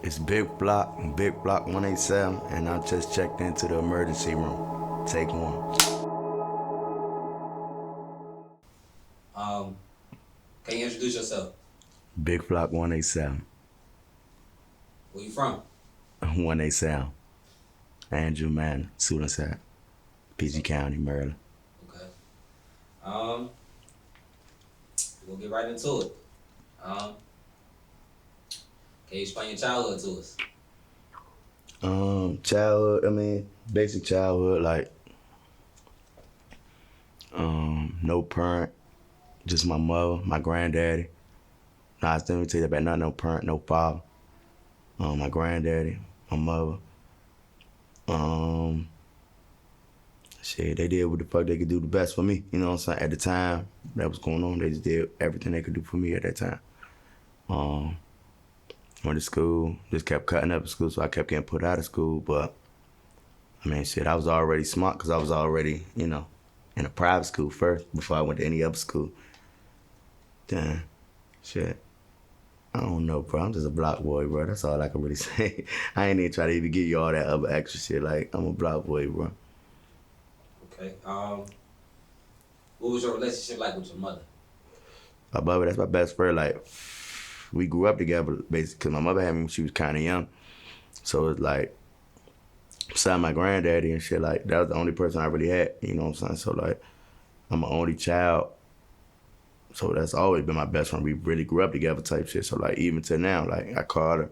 It's Big Block 187, and I just checked into the emergency room. Take one. Can you introduce yourself? Big Block 187. Where you from? 187. Andrew Man, Suicide, PG County, Maryland. Okay. We'll get right into it. Can you explain your childhood to us? Childhood, basic childhood, like, no parent, just my mother, my granddaddy. Nah, let me tell you about not no parent, no father. My granddaddy, my mother. Shit, they did what the fuck they could do the best for me. You know what I'm saying? At the time that was going on, they just did everything they could do for me at that time. Went to school, just kept cutting up at school, so I kept getting put out of school. But, I was already smart because I was already, in a private school first before I went to any other school. Then, shit, I don't know, bro. I'm just a block boy, bro. That's all I can really say. I ain't even try to even give you all that other extra shit. Like, I'm a block boy, bro. Okay. What was your relationship like with your mother? My mother, that's my best friend. Like, we grew up together, basically, because my mother had me when she was kind of young. So it's like, besides my granddaddy and shit, like, that was the only person I really had, you know what I'm saying? So, like, I'm an only child. So that's always been my best friend. We really grew up together type shit. So, like, even to now, like, I called her,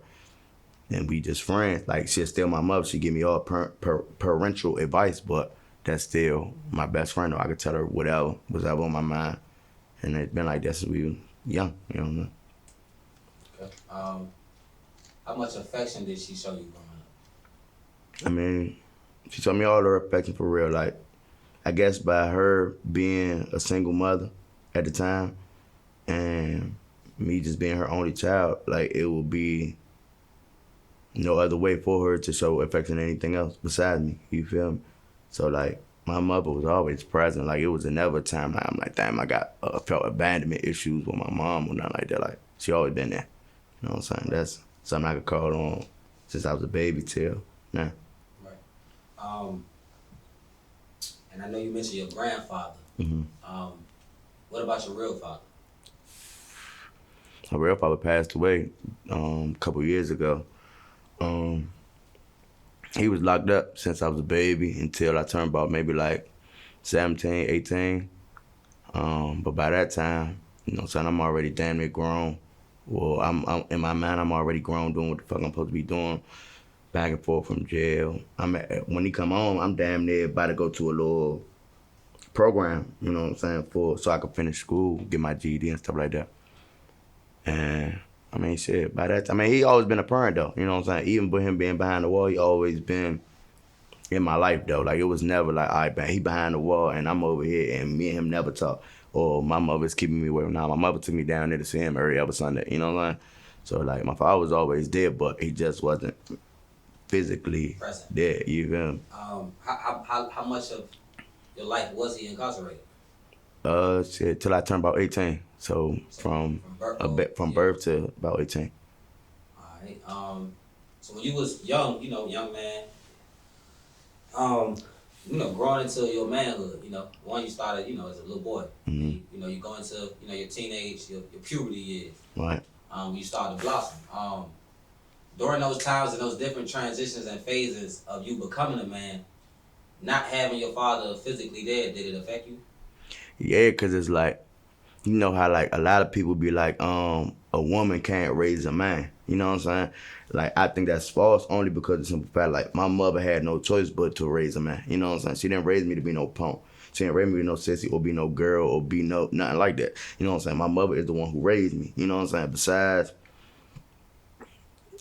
and we just friends. Like, she's still my mother. She give me all parental advice, but that's still my best friend. Though. I could tell her whatever was ever on my mind. And it's been like that since we were young, you know. Okay. How much affection did she show you growing up? She showed me all her affection for real. Like, I guess by her being a single mother at the time and me just being her only child, like, it would be no other way for her to show affection than anything else besides me, you feel me? So, like, my mother was always present. Like, it was never a time like, I'm like, damn, I got felt abandonment issues with my mom or nothing like that. Like, she always been there. You know what I'm saying? That's something I could call on since I was a baby till now. Right. And I know you mentioned your grandfather. Mm-hmm. What about your real father? My real father passed away a couple years ago. He was locked up since I was a baby until I turned about maybe like 17, 18. But by that time, son, I'm already damn near grown. Well, I'm in my mind, I'm already grown doing what the fuck I'm supposed to be doing. Back and forth from jail. When he come home, I'm damn near about to go to a little program, you know what I'm saying, so I could finish school, get my GED and stuff like that. And shit, by that time, he always been a parent though, you know what I'm saying? Even with him being behind the wall, he always been in my life though. Like, it was never like, all right, man, he behind the wall and I'm over here and me and him never talk. Or my mother's keeping me away. Nah, my mother took me down there to see him every other Sunday, you know what I'm saying? So, like, my father was always there, but he just wasn't physically present there, you feel me? How much of your life was he incarcerated? Shit, till I turned about 18. So from birth to about 18. All right. So when you was young man, growing into your manhood, you started, as a little boy. Mm-hmm. You go into, your teenage, your puberty years. Right. You start to blossom. During those times and those different transitions and phases of you becoming a man, not having your father physically there, did it affect you? Yeah, because it's like, you know how, like, a lot of people be like, a woman can't raise a man. You know what I'm saying? Like, I think that's false only because of the simple fact, like, my mother had no choice but to raise a man. You know what I'm saying? She didn't raise me to be no punk. She didn't raise me to be no sissy or be no girl or be nothing like that. You know what I'm saying? My mother is the one who raised me. You know what I'm saying? Besides,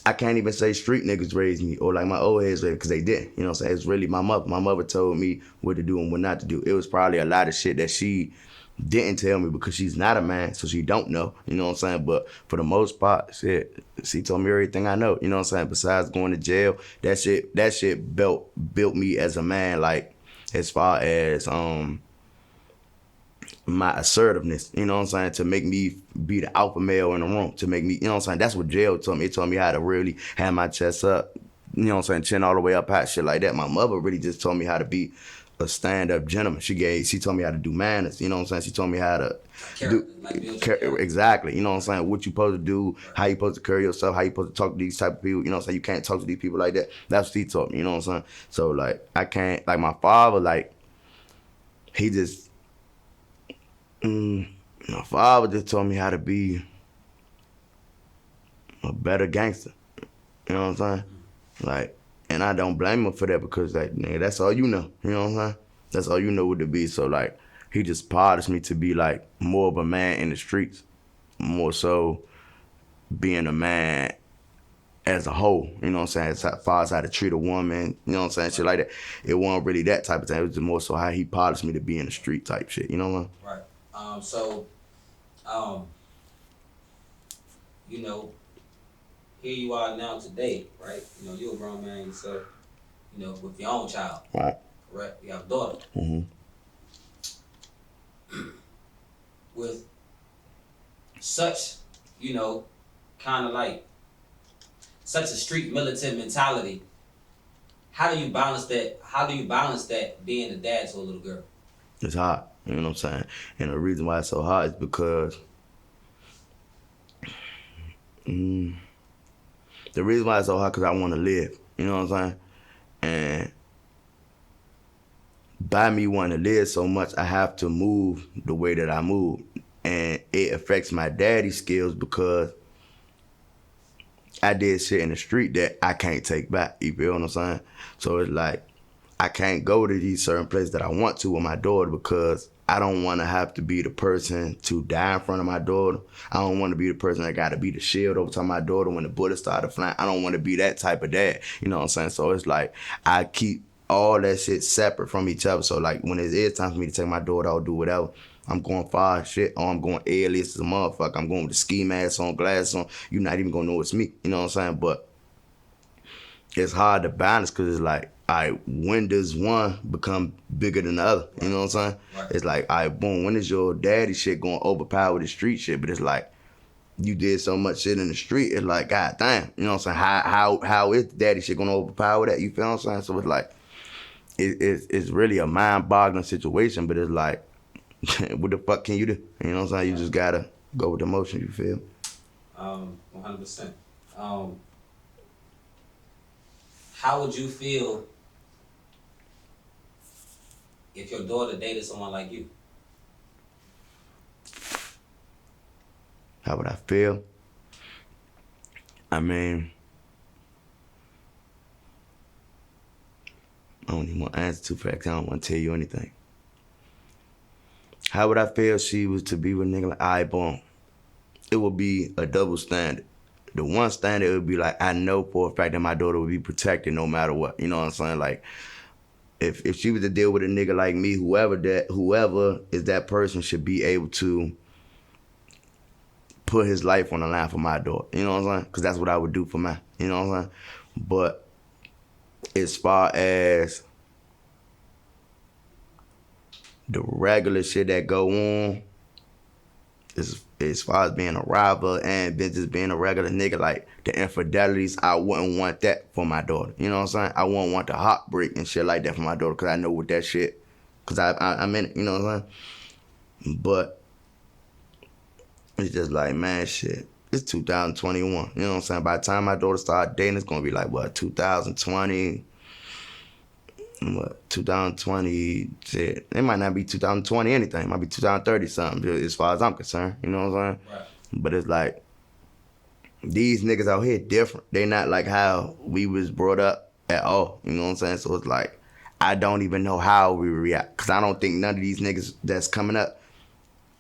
I can't even say street niggas raised me or like my old heads raised because they didn't. You know what I'm saying? It's really my mother. My mother told me what to do and what not to do. It was probably a lot of shit that she didn't tell me because she's not a man, so she don't know. You know what I'm saying? But for the most part, shit, she told me everything I know. You know what I'm saying? Besides going to jail, that shit built me as a man, like, as far as my assertiveness, you know what I'm saying, to make me be the alpha male in the room, to make me, you know what I'm saying, that's what jail taught me. It taught me how to really have my chest up, you know what I'm saying, chin all the way up, high, shit like that. My mother really just taught me how to be a stand-up gentleman. She taught me how to do manners, you know what I'm saying, she taught me how to exactly, you know what I'm saying, what you supposed to do, how you supposed to carry yourself, how you supposed to talk to these type of people, you know what I'm saying, you can't talk to these people like that. That's what she taught me, you know what I'm saying. So like, I can't, like my father, like, he just, my father just told me how to be a better gangster. You know what I'm saying? Like, and I don't blame him for that because, like, nigga, that's all you know. You know what I'm saying? That's all you know what to be. So, like, he just polished me to be, like, more of a man in the streets. More so being a man as a whole. You know what I'm saying? As far as how to treat a woman, you know what I'm saying? Shit like that. It wasn't really that type of thing. It was just more so how he polished me to be in the street type shit. You know what I'm saying? Right. You know, here you are now today, right? You know, you're a grown man yourself, you know, with your own child. Right. Correct? You have a daughter. Mm-hmm. With such, you know, kind of like, such a street militant mentality, how do you balance that? How do you balance that being a dad to a little girl? It's hard, you know what I'm saying? And the reason why it's so hard is because the reason why it's so hard because I want to live, you know what I'm saying? And by me wanting to live so much, I have to move the way that I move. And it affects my daddy's skills because I did shit in the street that I can't take back, you feel what I'm saying? So it's like, I can't go to these certain places that I want to with my daughter because I don't want to have to be the person to die in front of my daughter. I don't want to be the person that got to be the shield over to my daughter when the bullets started flying. I don't want to be that type of dad, you know what I'm saying? So it's like, I keep all that shit separate from each other. So like, when it is time for me to take my daughter out, do whatever, I'm going far as shit, or I'm going alias as a motherfucker. I'm going with the ski mask on, glasses on. You're not even going to know it's me, you know what I'm saying? But it's hard to balance because it's like, all right, when does one become bigger than the other? You know what I'm saying? Right. It's like, all right, boom, when is your daddy shit going to overpower the street shit? But it's like, you did so much shit in the street, it's like, god damn, you know what I'm saying? How is daddy shit going to overpower that? You feel what I'm saying? So it's like, it's really a mind-boggling situation, but it's like, what the fuck can you do? You know what I'm saying? You just got to go with the motion, you feel? 100%. How would you feel if your daughter dated someone like you? How would I feel? I mean, I don't even want to answer too fast. I don't want to tell you anything. How would I feel if she was to be with a nigga like, all right, boom. It would be a double standard. The one standard would be like, I know for a fact that my daughter would be protected no matter what. You know what I'm saying? Like, if she was to deal with a nigga like me, whoever is that person should be able to put his life on the line for my daughter. You know what I'm saying? Because that's what I would do for mine. You know what I'm saying? But as far as the regular shit that go on, as far as being a robber and just being a regular nigga, like the infidelities, I wouldn't want that for my daughter. You know what I'm saying? I wouldn't want the heartbreak and shit like that for my daughter because I know what that shit, because I'm in it, you know what I'm saying? But it's just like, man, shit, it's 2021. You know what I'm saying? By the time my daughter start dating, it's going to be like, what, 2020? What, 2020, shit. It might not be 2020 anything. It might be 2030 something, as far as I'm concerned. You know what I'm saying? Right. But it's like, these niggas out here different. They not like how we was brought up at all. You know what I'm saying? So it's like, I don't even know how we react. Because I don't think none of these niggas that's coming up,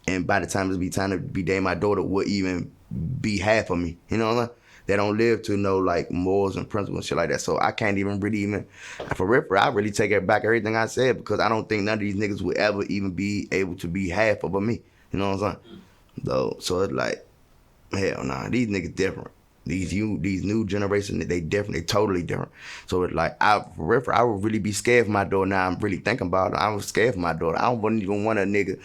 and by the time it's be time to be dating my daughter, would even be half of me. You know what I'm saying? They don't live to know like morals and principles and shit like that. So I can't even really for real, I really take it back everything I said because I don't think none of these niggas would ever even be able to be half of me. You know what I'm saying? Though, so it's like, hell nah, these niggas different. These new generation, they different. They totally different. So it's like, I would really be scared for my daughter. Now I'm really thinking about it. I was scared for my daughter. I wouldn't even want a nigga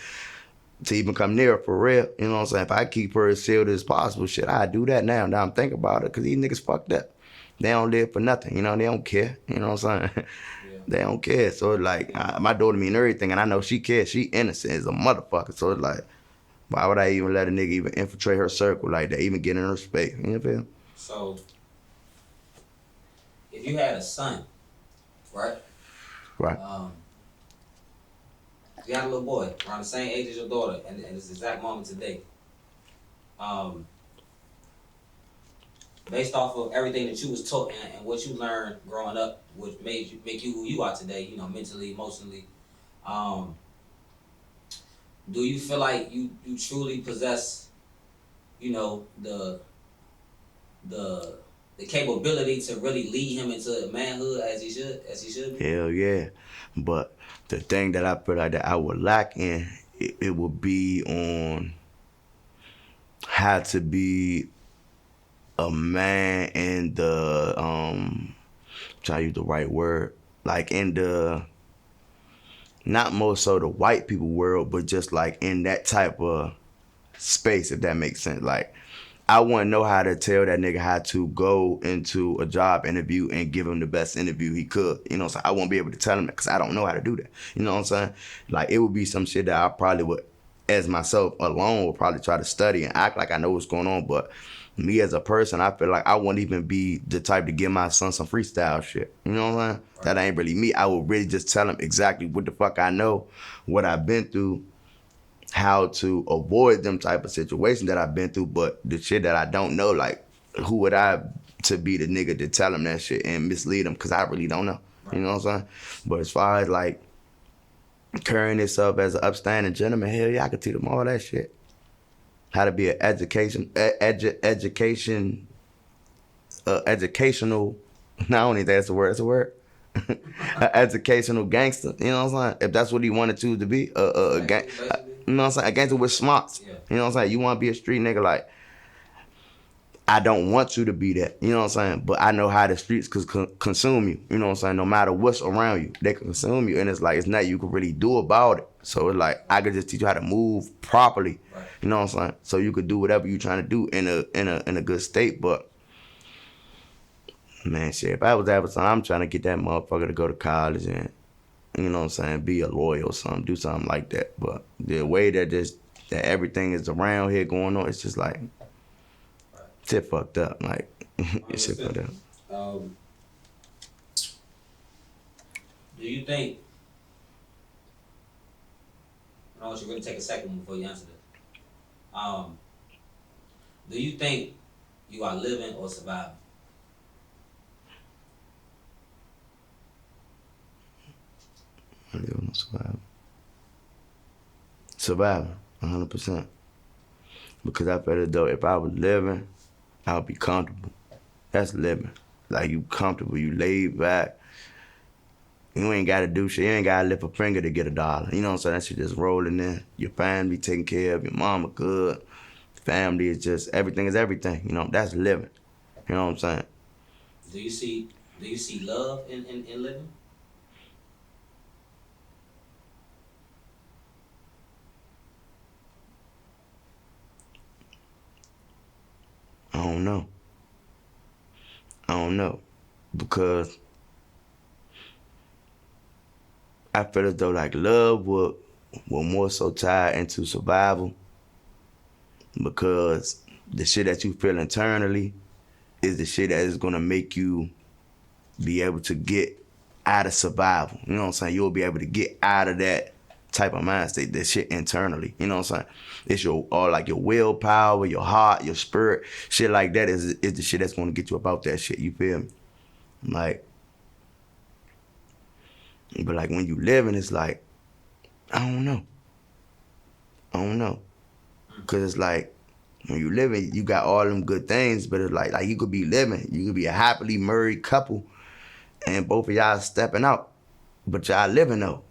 to even come near her for real. You know what I'm saying? If I keep her as sealed as possible, shit, I do that now. Now I'm thinking about it, because these niggas fucked up. They don't live for nothing. You know, they don't care. You know what I'm saying? Yeah. They don't care. So it's like, my daughter mean everything, and I know she cares. She innocent as a motherfucker. So it's like, why would I even let a nigga even infiltrate her circle like that, even get in her space? You know what I mean? So, if you had a son, right? Right. You got a little boy around the same age as your daughter, and it's the exact moment today. Based off of everything that you was taught and what you learned growing up, which make you who you are today, you know, mentally, emotionally, do you feel like you truly possess, you know, the capability to really lead him into manhood as he should be? Hell yeah. But the thing that I feel like that I would lack in, it would be on how to be a man in the try to use the right word, like in the, not more so the white people world, but just like in that type of space, if that makes sense. Like, I wouldn't know how to tell that nigga how to go into a job interview and give him the best interview he could. You know, so I won't be able to tell him that, because I don't know how to do that. You know what I'm saying? Like, it would be some shit that I probably would, as myself alone, would probably try to study and act like I know what's going on. But me as a person, I feel like I wouldn't even be the type to give my son some freestyle shit. You know what I'm saying? Right. That ain't really me. I would really just tell him exactly what the fuck I know, what I've been through, how to avoid them type of situations that I've been through. But the shit that I don't know, like, who would I to be the nigga to tell him that shit and mislead him? Because I really don't know. Right. You know what I'm saying? But as far as like carrying himself as an upstanding gentleman, hell yeah, I could teach him all that shit. How to be an educational, I don't even think that's a word. That's a word. An educational gangster. You know what I'm saying? If that's what he wanted to be, a gang. You know what I'm saying? A gangster with smarts. Yeah. You know what I'm saying? You want to be a street nigga, like, I don't want you to be that. You know what I'm saying? But I know how the streets consume you. You know what I'm saying? No matter what's around you, they can consume you. And it's like, it's nothing you can really do about it. So it's like, I could just teach you how to move properly. Right. You know what I'm saying? So you could do whatever you're trying to do in a good state. But man, shit, if I was ever son, I'm trying to get that motherfucker to go to college and, you know what I'm saying, be a lawyer or something, do something like that. But the way that everything is around here going on, it's just like, shit fucked up. Like, it's shit fucked up. Do you think, I want you to really take a second before you answer this. Do you think you are living or surviving? I live or surviving. Surviving, 100%. Because I feel as though if I was living, I would be comfortable. That's living. Like, you comfortable, you laid back. You ain't got to do shit. You ain't got to lift a finger to get $1. You know what I'm saying? That shit just rolling in. Your family taken care of. Your mama good. Family is just, everything is everything. You know, that's living. You know what I'm saying? Do you see love in living? I don't know. Because I feel as though like love will more so tie into survival, because the shit that you feel internally is the shit that is gonna make you be able to get out of survival. You know what I'm saying? You'll be able to get out of that type of mind state, that shit internally. You know what I'm saying? It's your willpower, your heart, your spirit, shit like that is the shit that's gonna get you about that shit. You feel me? Like, but like when you living, it's like, I don't know. Cause it's like, when you living, you got all them good things, but it's like you could be living, you could be a happily married couple, and both of y'all stepping out, but y'all living though.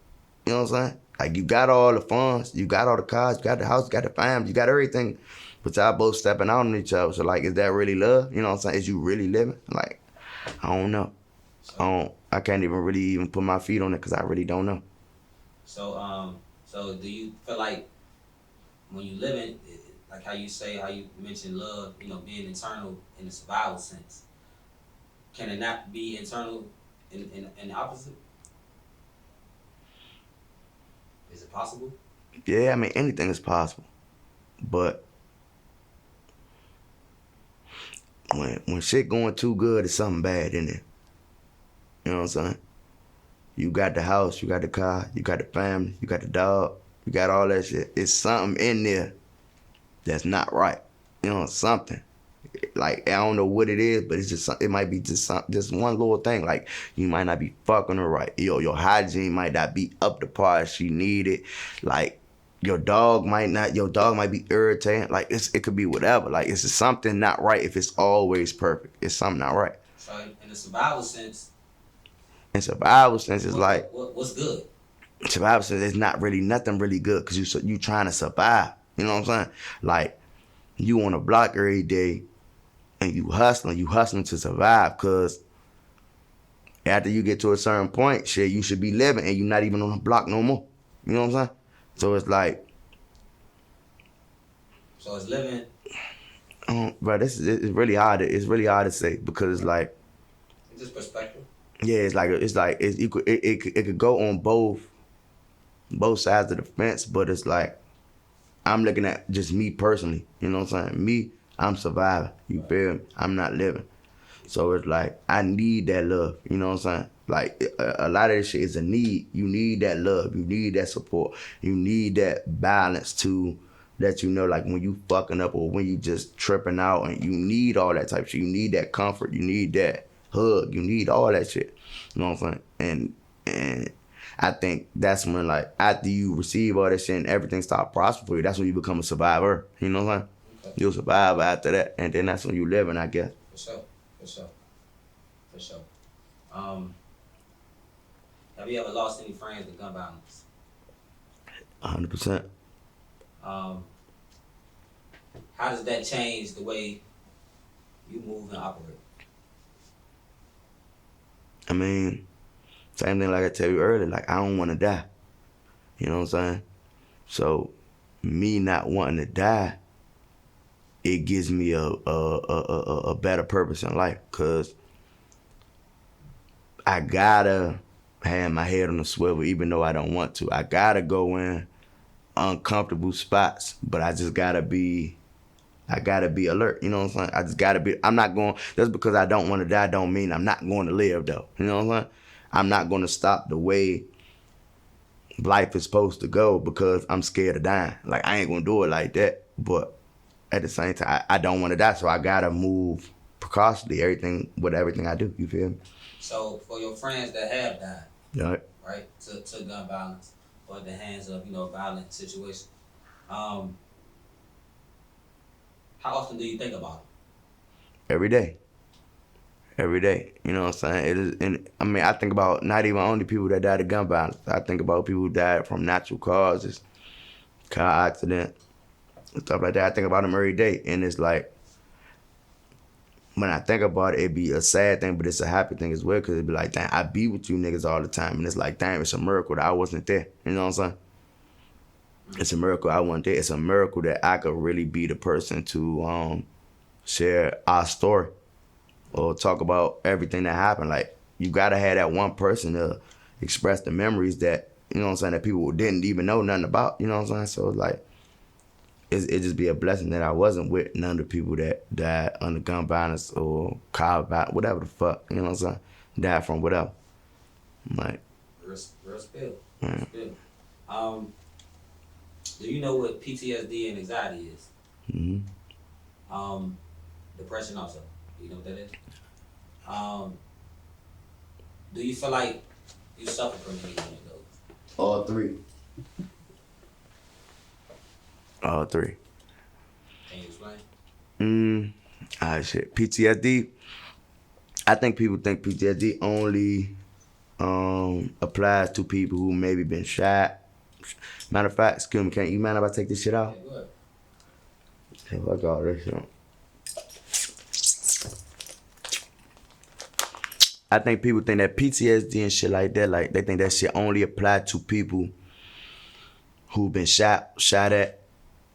You know what I'm saying? Like, you got all the funds, you got all the cars, you got the house, you got the family, you got everything, but y'all both stepping out on each other. So like, is that really love? You know what I'm saying? Is you really living? Like, I don't know. I can't even really put my feet on it, because I really don't know. So do you feel like when you living, like how you mentioned love, being internal in the survival sense. Can it not be internal in the opposite? Is it possible? Yeah, I mean, anything is possible. But when shit going too good, it's something bad in it. You know what I'm saying? You got the house, you got the car, you got the family, you got the dog, you got all that shit. It's something in there that's not right. Something. Like, I don't know what it is, but it's just, it might be just one little thing. Like, you might not be fucking her right. Your hygiene might not be up to par as she needed. Like, your dog might be irritating. Like, it could be whatever. Like, it's just something not right if it's always perfect. It's something not right. So in the survival sense. It's like. What's good? Survival sense, there's not really nothing really good because you trying to survive. You know what I'm saying? Like, you on a block every day and you hustling to survive, because after you get to a certain point, shit, you should be living and you're not even on the block no more. You know what I'm saying? So it's like. So it's living. Bro, it's really hard. It's really hard to say because it's like. It's just perspective. Yeah, it could go on both sides of the fence, but it's like I'm looking at just me personally. You know what I'm saying? Me, I'm surviving. You feel me? I'm not living. So it's like I need that love. You know what I'm saying? Like a lot of this shit is a need. You need that love. You need that support. You need that balance to let you know, like, when you fucking up or when you just tripping out, and you need all that type of shit. You need that comfort. You need that hug. You need all that shit. You know what I'm saying? And I think that's when, like, after you receive all that shit and everything starts prospering for you, that's when you become a survivor. You know what I'm saying? Okay. You'll survive after that, and then that's when you living, I guess. For sure. Have you ever lost any friends to gun violence? 100%. How does that change the way you move and operate? I mean, same thing like I tell you earlier, like, I don't want to die. You know what I'm saying? So, me not wanting to die, it gives me a better purpose in life, because I gotta have my head on the swivel even though I don't want to. I gotta go in uncomfortable spots, but I gotta be alert. You know what I'm saying? I just gotta be. I'm not going. Just because I don't want to die don't mean I'm not going to live, though. You know what I'm saying? I'm not going to stop the way life is supposed to go because I'm scared of dying. Like, I ain't gonna do it like that. But at the same time, I don't want to die, so I gotta move precautiously. With everything I do. You feel me? So for your friends that have died, yeah, right, to gun violence or at the hands of violent situation, how often do you think about them? Every day. You know what I'm saying? It is, and I mean, I think about not even only people that died of gun violence. I think about people who died from natural causes, car accident, and stuff like that. I think about them every day, and it's like, when I think about it, it'd be a sad thing, but it's a happy thing as well, because it'd be like, damn, I be with you niggas all the time, and it's like, damn, it's a miracle that I wasn't there. You know what I'm saying? It's a miracle I wasn't there. It's a miracle that I could really be the person to share our story or talk about everything that happened. Like, you gotta have that one person to express the memories that, you know what I'm saying, that people didn't even know nothing about. You know what I'm saying? So, like, it just be a blessing that I wasn't with none of the people that died under gun violence or car violence, whatever the fuck, you know what I'm saying, died from whatever. Like, real spill. Do you know what PTSD and anxiety is? Mm-hmm. Depression also. Do you know what that is? Do you feel like you suffer from any one of those? All three. Can you explain? Shit. PTSD. I think people think PTSD only applies to people who maybe been shot. Matter of fact, excuse me, can't you mind if I take this shit out? Yeah, go ahead. Hey, fuck all this shit. I think people think that PTSD and shit like that, like, they think that shit only apply to people who been shot at,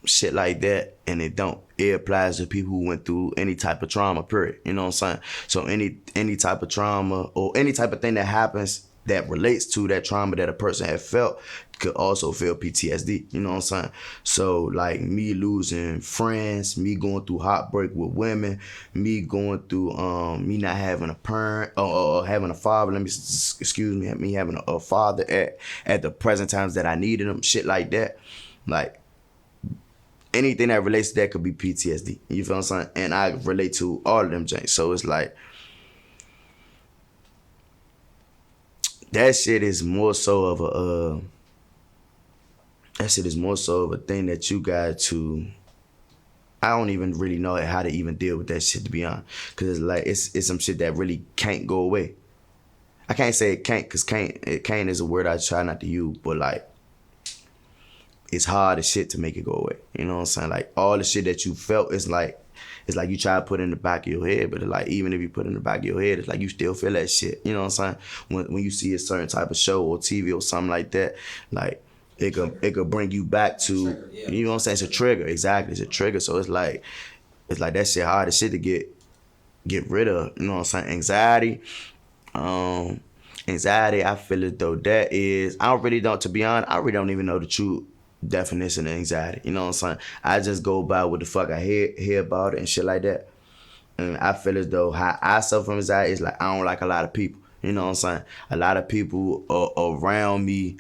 shit like that, and it don't. It applies to people who went through any type of trauma, period. You know what I'm saying? So any type of trauma or any type of thing that happens that relates to that trauma that a person had felt could also feel PTSD. You know what I'm saying? So like me losing friends, me going through heartbreak with women, me going through me not having a parent or having a father. Me having a father at the present times that I needed him. Shit like that. Like anything that relates to that could be PTSD. You feel what I'm saying? And I relate to all of them things. So it's like that shit is more so of a thing that you got to. I don't even really know how to even deal with that shit, to be honest, because it's like it's some shit that really can't go away. I can't say it can't, because can't is a word I try not to use, but like it's hard as shit to make it go away. You know what I'm saying? Like all the shit that you felt is like it's like you try to put it in the back of your head, but like even if you put it in the back of your head, it's like you still feel that shit. You know what I'm saying? When you see a certain type of show or TV or something like that, like it could bring you back to Trigger, yeah. You know what I'm saying? It's a trigger, exactly. It's a trigger. So it's like that shit hard as shit to get rid of. You know what I'm saying? Anxiety, I feel as though that is, to be honest, I really don't even know the true definition of anxiety. You know what I'm saying? I just go by what the fuck I hear about it and shit like that. And I feel as though how I suffer from anxiety is like I don't like a lot of people. You know what I'm saying? A lot of people around me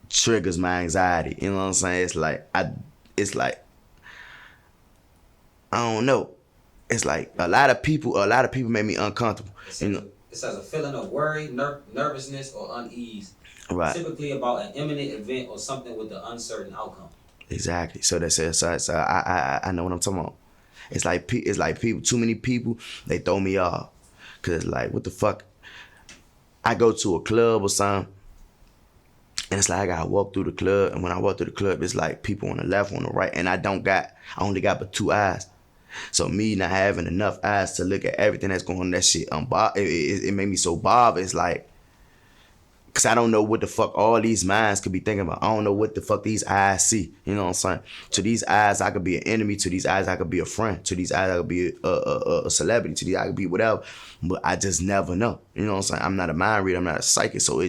triggers my anxiety. You know what I'm saying? It's like I don't know. It's like a lot of people make me uncomfortable. You know? It says a feeling of worry, nervousness, or unease. Right. Typically about an imminent event or something with an uncertain outcome. Exactly. So that's it. So I know what I'm talking about. It's like people. Too many people. They throw me off. Cause like what the fuck. I go to a club or something, and it's like I gotta walk through the club, and when I walk through the club, it's like people on the left, on the right, and I only got but 2 eyes. So me not having enough eyes to look at everything that's going on, that shit, it made me so bothered. It's like, cause I don't know what the fuck all these minds could be thinking about. I don't know what the fuck these eyes see. You know what I'm saying? To these eyes, I could be an enemy. To these eyes, I could be a friend. To these eyes, I could be a celebrity. To these eyes, I could be whatever. But I just never know. You know what I'm saying? I'm not a mind reader. I'm not a psychic. So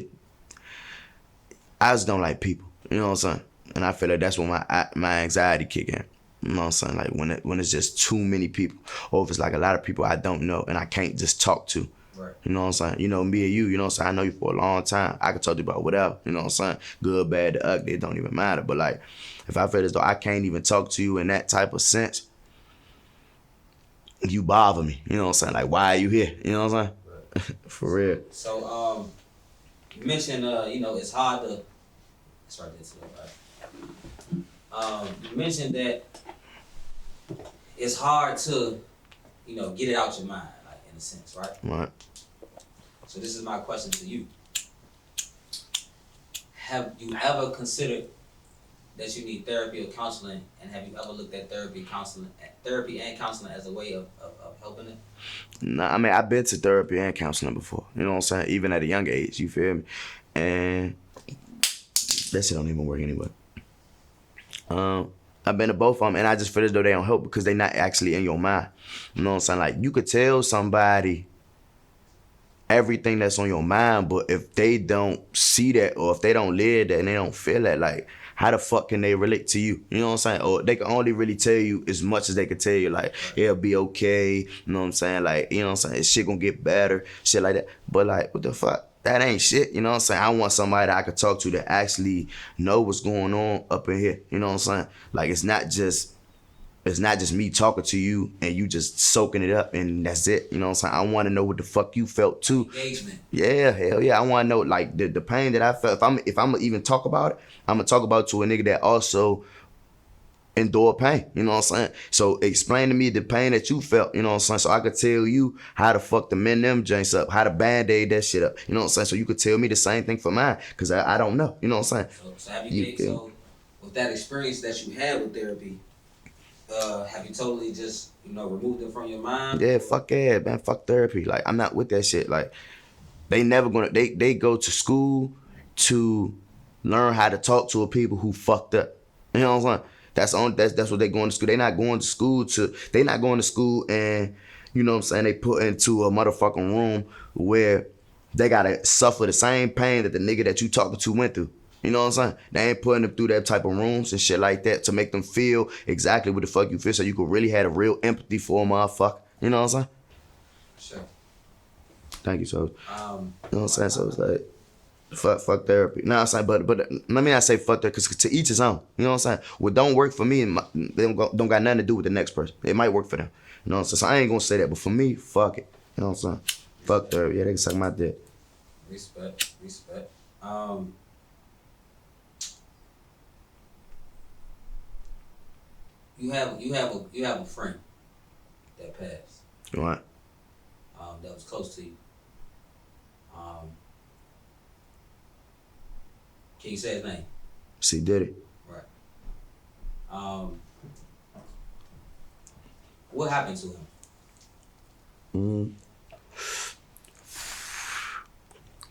I just don't like people. You know what I'm saying? And I feel like that's when my anxiety kick in. You know what I'm saying? Like when it's just too many people, or if it's like a lot of people I don't know and I can't just talk to. Right. You know what I'm saying? You know, me and you know what I'm saying? I know you for a long time. I can talk to you about whatever. You know what I'm saying? Good, bad, the ugly, it don't even matter. But like, if I feel as though I can't even talk to you in that type of sense, you bother me. You know what I'm saying? Like, why are you here? You know what I'm saying? Right. For real. So, you mentioned, it's hard to. Let's write this down. You mentioned that it's hard to, get it out your mind, like in a sense, right? Right. So this is my question to you. Have you ever considered that you need therapy or counseling, and have you ever looked at therapy and counseling as a way of helping it? Nah, I mean, I've been to therapy and counseling before. You know what I'm saying? Even at a young age, you feel me? And that shit don't even work anyway. I've been to both of them, and I just feel as though they don't help because they're not actually in your mind. You know what I'm saying? Like, you could tell somebody everything that's on your mind, but if they don't see that, or if they don't live that and they don't feel that, like, how the fuck can they relate to you? You know what I'm saying? Or they can only really tell you as much as they can tell you, like, it'll be okay. You know what I'm saying? Like, you know what I'm saying? Shit gonna get better, shit like that. But like, what the fuck? That ain't shit, you know what I'm saying? I want somebody that I could talk to that actually know what's going on up in here, you know what I'm saying? Like, it's not just me talking to you and you just soaking it up and that's it, you know what I'm saying? I want to know what the fuck you felt too. Engagement. Yeah, hell yeah. I want to know, like, the pain that I felt. If I'm gonna even talk about it, I'm gonna talk about it to a nigga that also endure pain, you know what I'm saying? So explain to me the pain that you felt, you know what I'm saying? So I could tell you how to fuck the mend them joints up, how to band-aid that shit up, you know what I'm saying? So you could tell me the same thing for mine, because I don't know, you know what I'm saying? So have you with that experience that you had with therapy, have you totally just, removed it from your mind? Yeah, fuck yeah, man, fuck therapy. Like, I'm not with that shit. Like, they go to school to learn how to talk to a people who fucked up. You know what I'm saying? That's what they going to school. They not going to school and, you know what I'm saying, they put into a motherfucking room where they gotta suffer the same pain that the nigga that you talking to went through. You know what I'm saying? They ain't putting them through that type of rooms and shit like that to make them feel exactly what the fuck you feel, so you could really have a real empathy for a motherfucker. You know what I'm saying? Sure. Thank you, so. You know what I'm saying? So it's like, fuck therapy. No, I'm saying, but let me not say fuck therapy, because to each his own. You know what I'm saying? What don't work for me, they don't got nothing to do with the next person. It might work for them. You know what I'm saying? So I ain't gonna say that, but for me, fuck it. You know what I'm saying? Fuck therapy. Yeah, they can suck my dick. Respect. You have a friend that passed. Right. That was close to you. Can you say his name? C. Diddy. Right. What happened to him?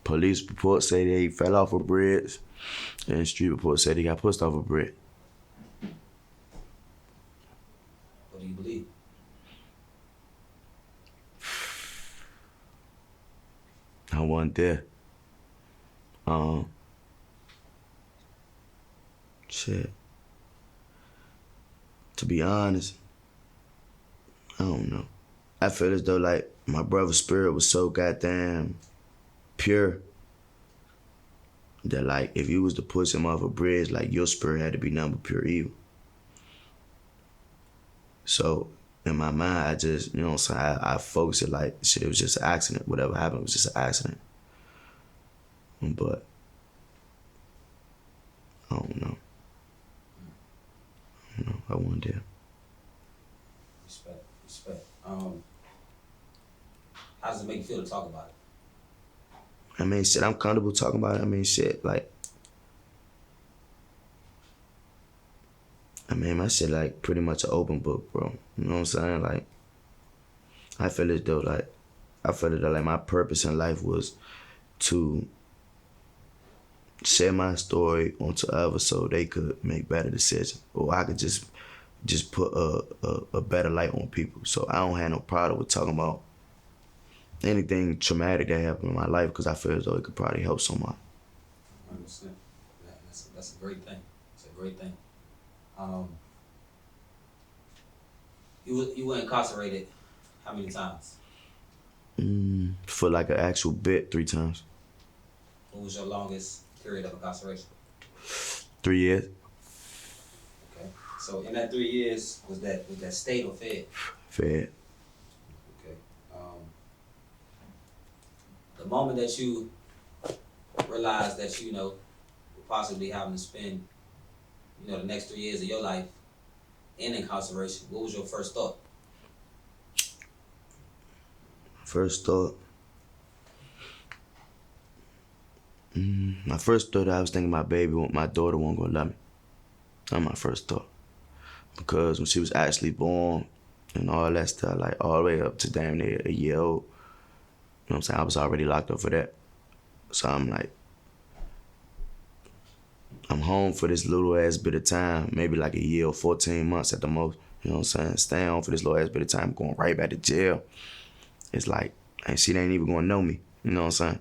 Police reports say that he fell off a bridge, and street reports said he got pushed off a bridge. What do you believe? I wasn't there. Shit. To be honest, I don't know. I feel as though like my brother's spirit was so goddamn pure that like if you was to push him off a bridge, like your spirit had to be nothing but pure evil. So in my mind, I just, you know what I'm saying, I focused it like shit, it was just an accident. Whatever happened was just an accident. But I don't know. I wasn't there. Respect. How does it make you feel to talk about it? I mean, shit, I'm comfortable talking about it. I mean, shit, like, I mean, my shit, like, pretty much an open book, bro. You know what I'm saying? Like, I feel as though, like, my purpose in life was to share my story onto others so they could make better decisions. Or I could just put a better light on people. So I don't have no problem with talking about anything traumatic that happened in my life, because I feel as though it could probably help someone. 100%. That's a great thing. It's a great thing. You were incarcerated how many times? For like an actual bit, 3 times. What was your longest period of incarceration? 3 years. Okay. So in that 3 years, was that state or fed? Fed. Okay. The moment that you realized that you were possibly having to spend the next 3 years of your life in incarceration, what was your first thought? My first thought, I was thinking my daughter wasn't gonna love me. That's my first thought. Because when she was actually born and all that stuff, like all the way up to damn near a year old, you know what I'm saying, I was already locked up for that. So I'm like, I'm home for this little ass bit of time, maybe like a year or 14 months at the most. You know what I'm saying? Staying home for this little ass bit of time, going right back to jail. It's like, and she ain't even gonna know me. You know what I'm saying?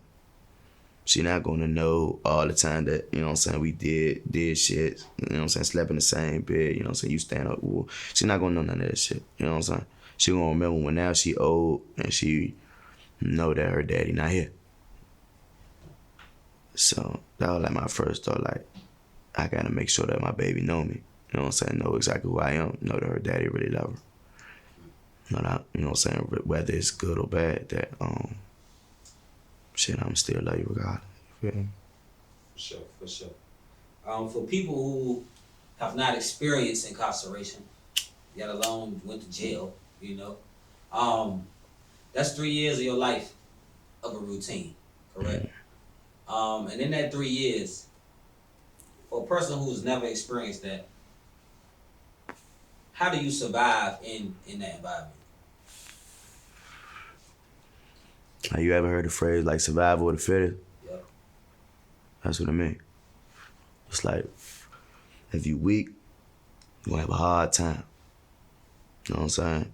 She not gonna know all the time that, you know what I'm saying, we did shit, you know what I'm saying, slept in the same bed, you know what I'm saying, you stand up. She not gonna know none of that shit, you know what I'm saying? She gonna remember when now she old and she know that her daddy not here. So that was like my first thought, like, I gotta make sure that my baby know me, you know what I'm saying, know exactly who I am, know that her daddy really love her. Know that, you know what I'm saying, whether it's good or bad, that, shit, I'm still love you regardless. You feel me? For sure. For people who have not experienced incarceration, yet alone went to jail, that's 3 years of your life of a routine, correct? And in that 3 years, for a person who's never experienced that, how do you survive in that environment? Have you ever heard the phrase like survival of the fittest? Yep. That's what I mean. It's like, if you weak, you gonna have a hard time. You know what I'm saying?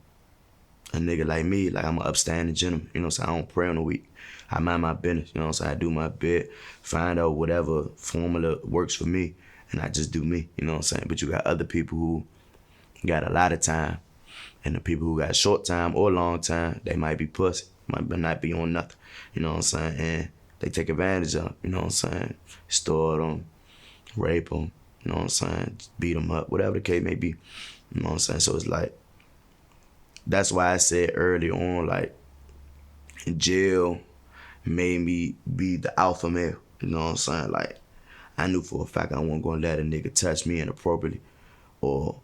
A nigga like me, like I'm an upstanding gentleman. You know what I'm saying? I don't pray on the week. I mind my business. You know what I'm saying? I do my bit, find out whatever formula works for me, and I just do me. You know what I'm saying? But you got other people who got a lot of time, and the people who got short time or long time, they might be pussy, might not be on nothing. You know what I'm saying? And they take advantage of them. You know what I'm saying? Store them, rape them. You know what I'm saying? Beat them up, whatever the case may be. You know what I'm saying? So it's like, that's why I said early on, like, jail made me be the alpha male. You know what I'm saying? Like, I knew for a fact I wasn't gonna let a nigga touch me inappropriately or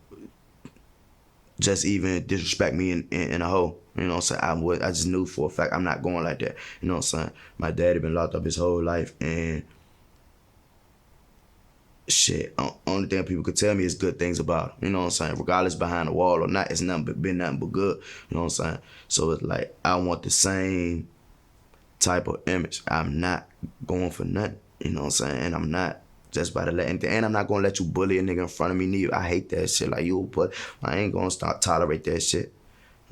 just even disrespect me in a hole. You know what I'm saying? I just knew for a fact I'm not going like that. You know what I'm saying? My daddy been locked up his whole life, and shit, only thing people could tell me is good things about him. You know what I'm saying? Regardless behind the wall or not, it's been nothing but good. You know what I'm saying? So it's like, I want the same type of image. I'm not going for nothing. You know what I'm saying? And I'm not just about to let anything. And I'm not gonna let you bully a nigga in front of me neither. I hate that shit. Like, you, but I ain't gonna tolerate that shit.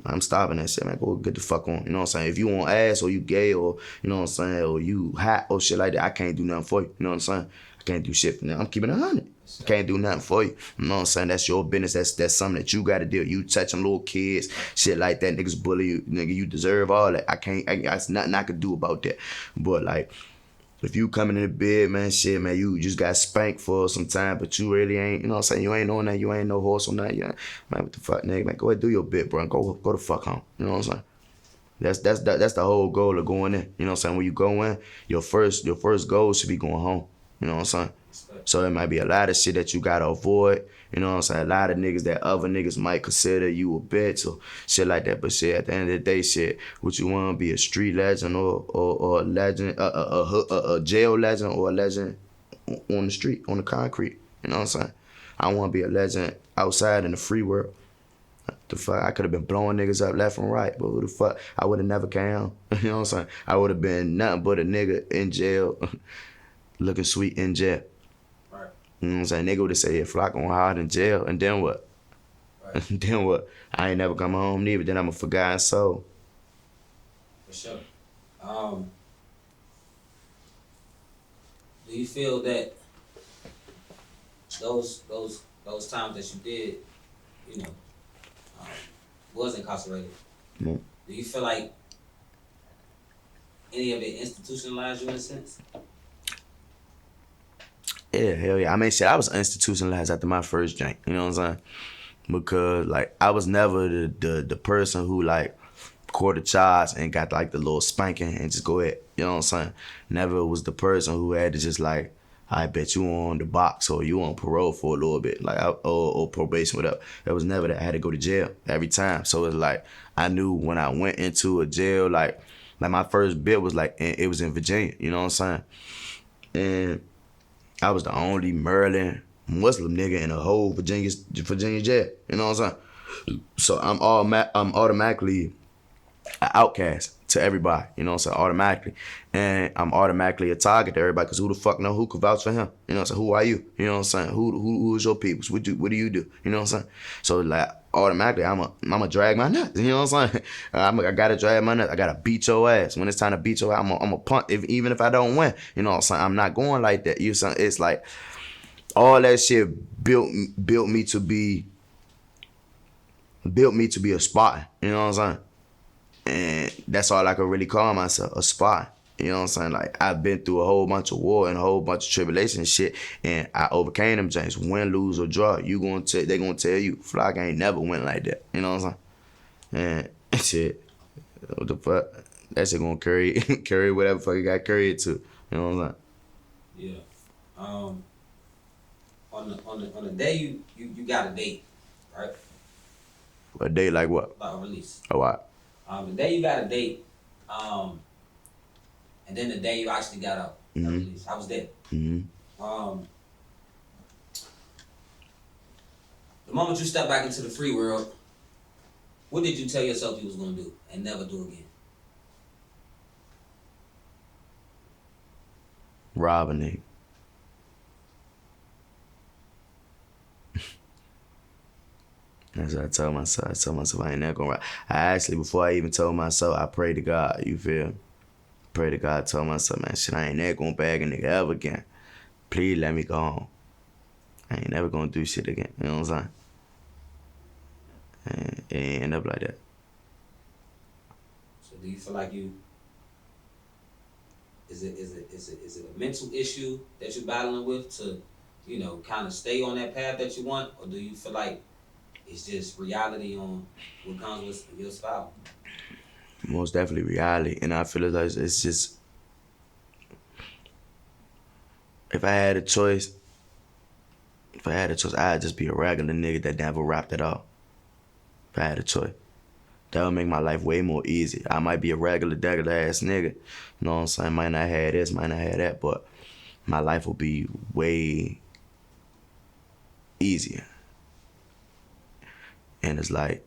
I'm stopping that shit, man. Go get the fuck on. You know what I'm saying? If you want ass or you gay or, you know what I'm saying, or you hot or shit like that, I can't do nothing for you. You know what I'm saying? I can't do shit for them. I'm keeping it 100. I can't do nothing for you. You know what I'm saying? That's your business. That's something that you got to deal. You touching little kids, shit like that. Niggas bully you. Nigga, you deserve all that. That's nothing I could do about that. But, like, if you coming in the bed, man, shit, man, you just got spanked for some time, but you really ain't, you know what I'm saying? You ain't on that. You ain't no horse on that. Man, what the fuck, nigga? Man, go ahead, do your bit, bro. Go the fuck home. You know what I'm saying? That's the whole goal of going in. You know what I'm saying? When you go in, your first goal should be going home. You know what I'm saying? So there might be a lot of shit that you gotta avoid. You know what I'm saying? A lot of niggas that other niggas might consider you a bitch or shit like that. But shit, at the end of the day, shit, what you want to be, a street legend or a legend, a jail legend or a legend on the street, on the concrete. You know what I'm saying? I want to be a legend outside in the free world. The fuck, I could have been blowing niggas up left and right, but who the fuck, I would have never came home. You know what I'm saying? I would have been nothing but a nigga in jail, looking sweet in jail. Right. You know what I'm saying? Nigga would have said, yeah, Flock on hard in jail, and then what? Right. Then what? I ain't never come home neither, then I'm a forgotten soul. For sure. Do you feel that those times that you did, you know, was incarcerated? Mm-hmm. Do you feel like any of it institutionalized you in a sense? Yeah, hell yeah. I mean, shit, I was institutionalized after my first drink. You know what I'm saying? Because, like, I was never the person who, like, caught a charge and got, like, the little spanking and just go ahead. You know what I'm saying? Never was the person who had to just, like, I bet you on the box or you on parole for a little bit, like, or probation, whatever. It was never that. I had to go to jail every time. So it's like, I knew when I went into a jail, like my first bit was like, it was in Virginia. You know what I'm saying? And I was the only Maryland Muslim nigga in a whole Virginia jail. You know what I'm saying? So I'm automatically an outcast to everybody. You know what I'm saying? Automatically. And I'm automatically a target to everybody, because who the fuck know who could vouch for him? You know what I'm saying? Who are you? You know what I'm saying? Who is your peoples? What do you do? You know what I'm saying? So, like, automatically I'm a drag my nuts. You know what I'm saying? I gotta drag my nuts. I gotta beat your ass. When it's time to beat your ass, I'm a punt, even if I don't win. You know what I'm saying? I'm not going like that. You know what I'm saying? It's like, all that shit built me to be a Spartan. You know what I'm saying? And that's all I could really call myself, a Spartan. You know what I'm saying? Like, I've been through a whole bunch of war and a whole bunch of tribulation and shit, and I overcame them things. Win, lose, or draw, they gonna tell you, Flock ain't never went like that. You know what I'm saying? And shit, what the fuck? That shit gonna carry whatever fuck you got carried to. You know what I'm saying? Yeah. On the day you got a date, right? A date like what? Like a release. Oh, what? The day you got a date, and then the day you actually got out. Mm-hmm. I was there. Mm-hmm. The moment you step back into the free world, what did you tell yourself you was gonna do and never do again? Rob a nigga. That's what I told myself. I told myself I ain't never gonna rap. I actually, before I even told myself, I prayed to God, you feel me? Pray to God, told myself, man, shit, I ain't never gonna bag a nigga ever again. Please let me go home. I ain't never gonna do shit again. You know what I'm saying? And it ain't end up like that. So do you feel like is it a mental issue that you're battling with to, kind of stay on that path that you want, or do you feel like it's just reality on what comes with your style? Most definitely reality, and I feel like it's just, if I had a choice, I'd just be a regular nigga that never rapped at all. If I had a choice, that would make my life way more easy. I might be a regular ass nigga, you know what I'm saying? Might not have this, might not have that, but my life will be way easier. And it's like,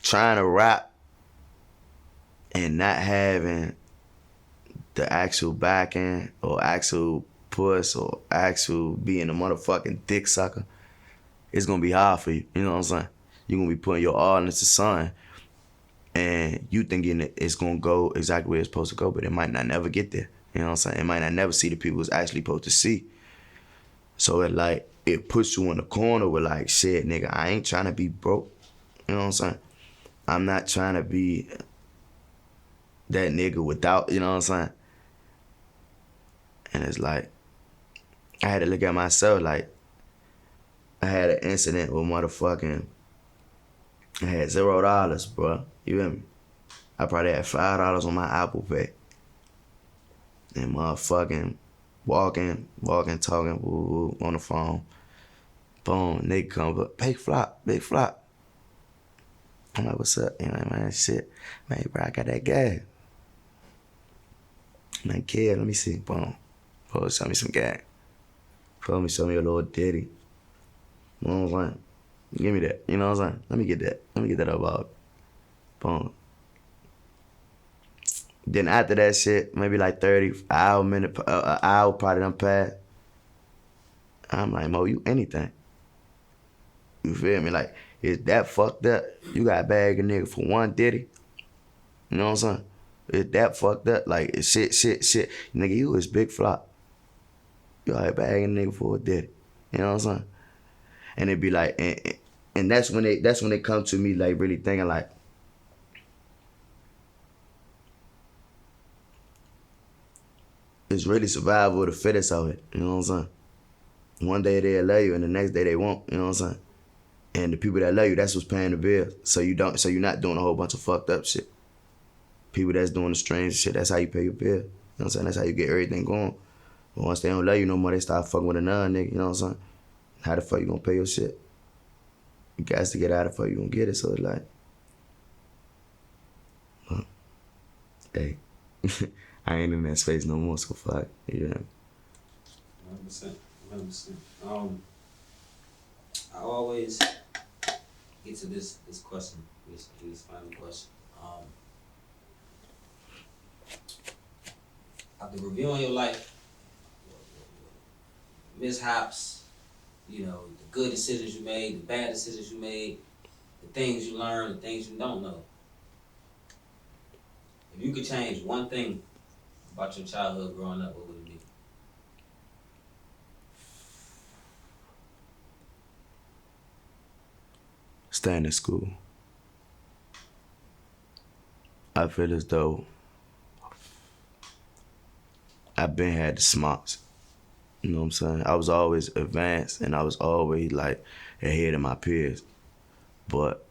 trying to rap and not having the actual backing or actual puss or actual being a motherfucking dick sucker, it's gonna be hard for you. You know what I'm saying? You're gonna be putting your all into something and you thinking it's gonna go exactly where it's supposed to go, but it might not never get there. You know what I'm saying? It might not never see the people it's actually supposed to see. So it puts you in the corner with like, shit, nigga, I ain't trying to be broke. You know what I'm saying? I'm not trying to be that nigga without, you know what I'm saying? And it's like, I had to look at myself like, I had an incident with motherfucking, I had $0, bro. You hear me? I probably had $5 on my Apple Pay. And motherfucking walking, talking, woo, on the phone. Boom, nigga come up, big flop. I'm like, what's up? You know, man, shit. Man, bro, I got that gas. Man, kid, let me see. Boom. Oh, show me some gas. Show me a little ditty. You know what I'm saying? Give me that. You know what I'm saying? Let me get that up out. Boom. Then after that shit, maybe like 30, an hour probably done passed. I'm like, Mo, you anything. You feel me? Like, is that fucked up? You got to bag a nigga for one ditty? You know what I'm saying? Is that fucked up? Like, it's shit. Nigga, you was big flop. You out here bagging a nigga for a ditty. You know what I'm saying? And it be like, and that's when they come to me like really thinking like, it's really survival of the fittest out here. You know what I'm saying? One day they'll love you and the next day they won't. You know what I'm saying? And the people that love you, that's what's paying the bills. So you're not doing a whole bunch of fucked up shit. People that's doing the strange shit, that's how you pay your bill. You know what I'm saying? That's how you get everything going. But once they don't love you no more, they start fucking with another nigga. You know what I'm saying? How the fuck you gonna pay your shit? You got to get out of fuck you gonna get it. So it's like, well, hey, I ain't in that space no more. So fuck, yeah. 100%. I always get to this question, this final question. After reviewing your life, mishaps, the good decisions you made, the bad decisions you made, the things you learned, the things you don't know. If you could change one thing about your childhood growing up, what would it be? Staying in school. I feel as though I've been had the smarts. You know what I'm saying? I was always advanced and I was always like ahead of my peers. But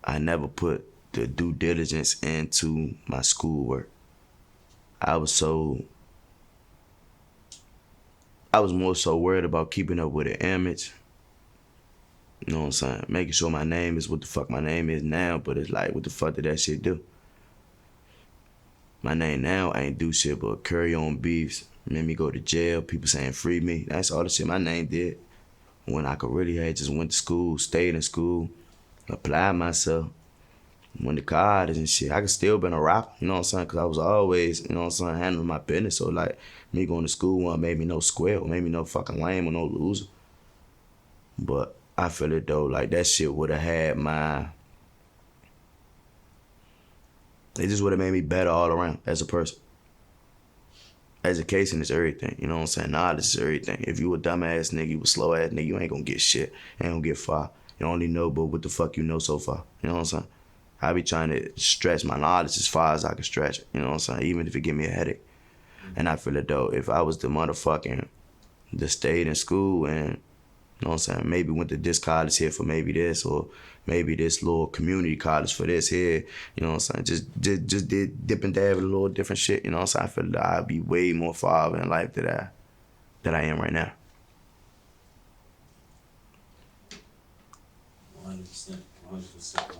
I never put the due diligence into my schoolwork. I was more so worried about keeping up with the image. You know what I'm saying? Making sure my name is what the fuck my name is now, but it's like, what the fuck did that shit do? My name now ain't do shit but carry on beefs, made me go to jail, people saying free me. That's all the shit my name did. When I could really have just went to school, stayed in school, applied myself, went to college and shit. I could still been a rapper, you know what I'm saying? Cause I was always, you know what I'm saying, handling my business. So like, me going to school wasn't made me no square, or made me no fucking lame or no loser. But I feel it though, like that shit would have had it just would have made me better all around as a person. Education is everything, you know what I'm saying? Knowledge is everything. If you a dumbass nigga, you a slow ass nigga, you ain't gonna get shit. You ain't gonna get far. You only know but what the fuck you know so far. You know what I'm saying? I be trying to stretch my knowledge as far as I can stretch it. You know what I'm saying? Even if it give me a headache. And I feel it though, if I was the motherfucking that stayed in school and, you know what I'm saying, maybe went to this college here for maybe this, or maybe this little community college for this here, you know what I'm saying, just did dip and dab with a little different shit, you know what I'm saying, I feel that I'd be way more farther in life that I am right now. 100%, 100%, man.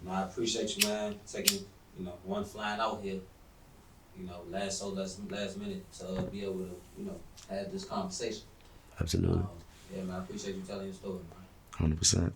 Well, I appreciate you, man, taking, one flying out here, last minute to be able to, have this conversation. Absolutely. Yeah, man, I appreciate you telling your story, man. 100%.